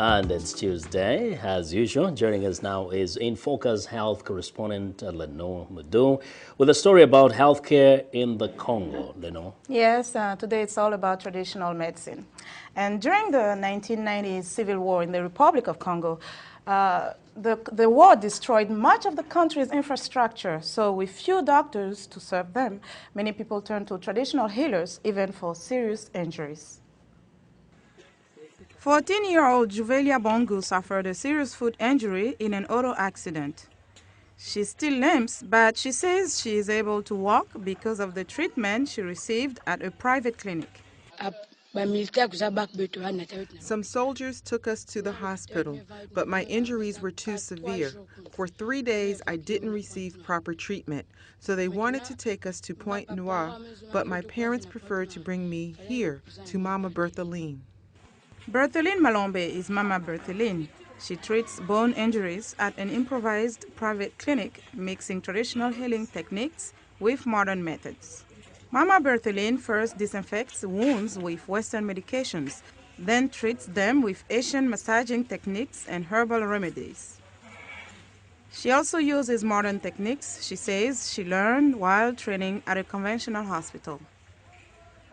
And it's Tuesday, as usual. Joining us now is In Focus Health correspondent Lenore Mudu with a story about healthcare in the Congo. Lenore? Yes, today it's all about traditional medicine. And during the 1990s civil war in the Republic of Congo, the war destroyed much of the country's infrastructure. So with few doctors to serve them, many people turned to traditional healers even for serious injuries. 14-year-old Juvelia Bongu suffered a serious foot injury in an auto accident. She still limps, but she says she is able to walk because of the treatment she received at a private clinic. Some soldiers took us to the hospital, but my injuries were too severe. For 3 days, I didn't receive proper treatment, so they wanted to take us to Pointe Noire, but my parents preferred to bring me here to Mama Bertholine. Bertholine Malombe is Mama Bertholine. She treats bone injuries at an improvised private clinic, mixing traditional healing techniques with modern methods. Mama Bertholine first disinfects wounds with Western medications, then treats them with Asian massaging techniques and herbal remedies. She also uses modern techniques she says she learned while training at a conventional hospital.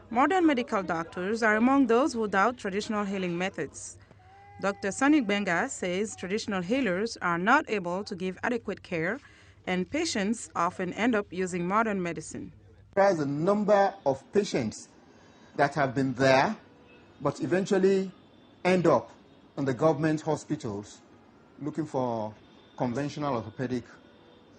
Modern medical doctors are among those who doubt traditional healing methods. Dr. Sonny Benga says traditional healers are not able to give adequate care, and patients often end up using modern medicine. There's a number of patients that have been there, but eventually end up in the government hospitals looking for conventional orthopedic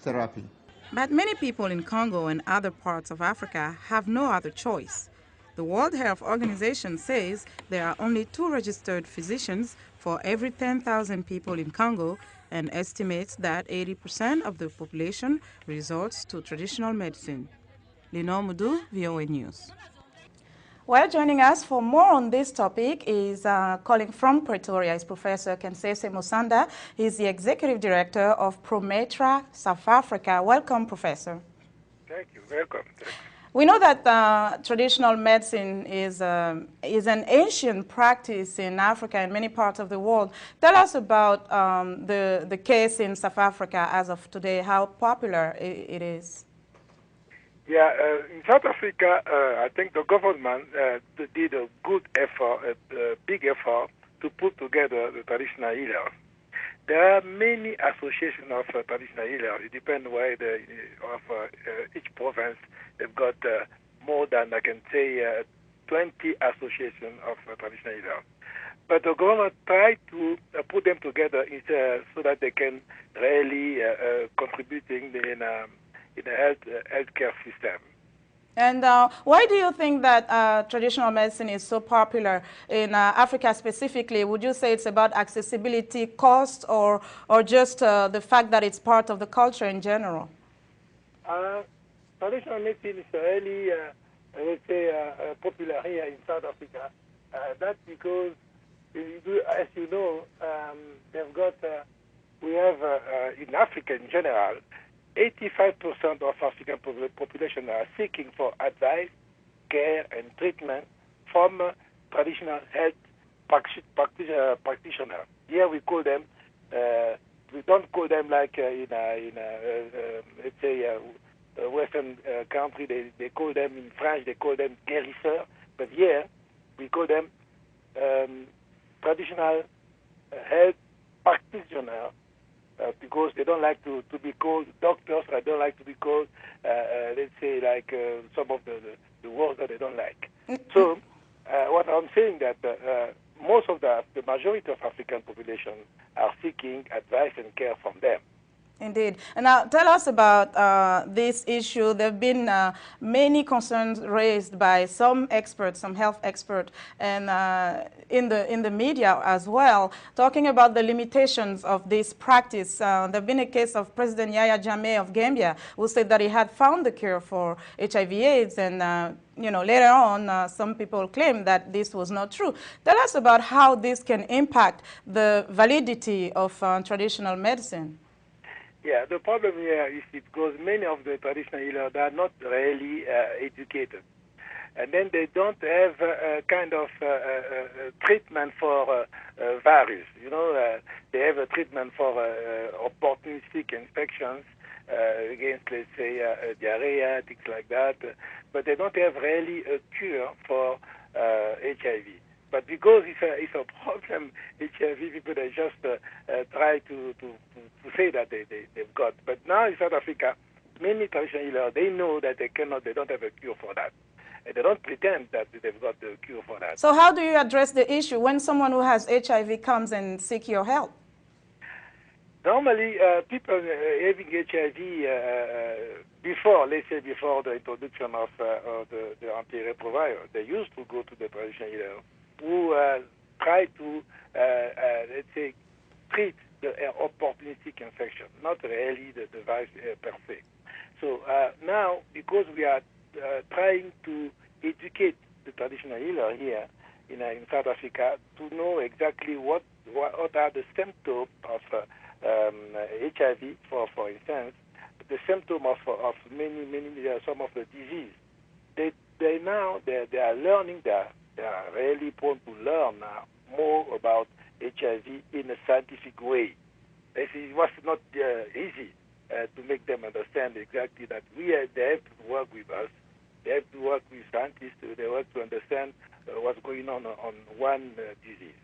therapy. But many people in Congo and other parts of Africa have no other choice. The World Health Organization says there are only 2 registered physicians for every 10,000 people in Congo and estimates that 80% of the population resorts to traditional medicine. Lenore Mudu, VOA News. Well, joining us for more on this topic is calling from Pretoria is Professor Kensese Musanda. He's the Executive Director of Prometra South Africa. Welcome, Professor. Thank you. Welcome. We know that traditional medicine is an ancient practice in Africa and many parts of the world. Tell us about the case in South Africa as of today, how popular it is. Yeah, in South Africa, I think the government did a good effort, a big effort to put together the traditional healers. There are many associations of traditional healers. It depends where each province. They've got more than, I can say, 20 associations of traditional healers. But the government tried to put them together so that they can really contributing in the healthcare system. And why do you think that traditional medicine is so popular in Africa specifically? Would you say it's about accessibility, cost, or just the fact that it's part of the culture in general? Traditional medicine is really, let's say, popular here in South Africa. That's because, as you know, we have in Africa in general, 85% of African population are seeking for advice, care, and treatment from traditional health practitioners. Here we call them, we don't call them like let's say, Western country, they call them in French, they call them guérisseurs, but here we call them traditional health practitioners because they don't like to be called doctors, or they don't like to be called, let's say, like some of the words that they don't like. So what I'm saying that most of the majority of African population are seeking advice and care from them. Indeed. And now tell us about this issue. There have been many concerns raised by some experts, some health experts, and in the media as well, talking about the limitations of this practice. There have been a case of President Yahya Jammeh of Gambia who said that he had found the cure for HIV/AIDS, and later on, some people claim that this was not true. Tell us about how this can impact the validity of traditional medicine. Yeah, the problem here is because many of the traditional healers are not really educated. and then they don't have a kind of treatment for virus. They have a treatment for opportunistic infections against, let's say, diarrhea, things like that, but they don't have really a cure for HIV. But because it's a problem, HIV, people they just try to say that they've got. But now in South Africa, many traditional healers, they know that they don't have a cure for that. And they don't pretend that they've got the cure for that. So how do you address the issue when someone who has HIV comes and seek your help? Normally, people having HIV before the introduction of the antiretroviral, they used to go to the traditional healer who try to, let's say, treat the opportunistic infection, not really the virus per se. So now, because we are trying to educate the traditional healer here in South Africa to know exactly what are the symptoms of HIV, for instance, the symptom of many some of the disease. They are learning. They are really prone to learn now more about HIV in a scientific way. It was not easy to make them understand exactly that they have to work with us. They have to work with scientists. They have to understand what's going on one disease.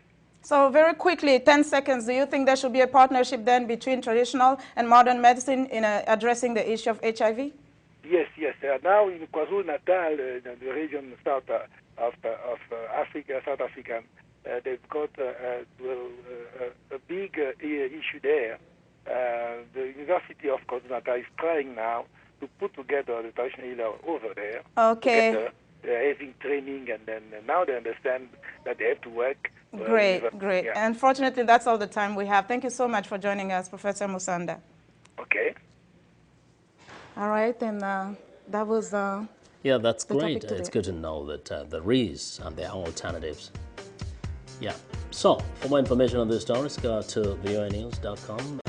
So very quickly, 10 seconds, do you think there should be a partnership then between traditional and modern medicine in addressing the issue of HIV? Yes. Now in KwaZulu-Natal, the region south of Africa, South Africa, they've got a big issue there. The University of KwaZulu-Natal is trying now to put together the traditional healer over there. Okay. Together. They're having training, and then now they understand that they have to work. Great. Yeah. Unfortunately, that's all the time we have. Thank you so much for joining us, Professor Musanda. Okay. All right, and that was Yeah, that's the great. topic today. It's good to know that there is and there are alternatives. Yeah. So, for more information on this stories, go to voanews.com.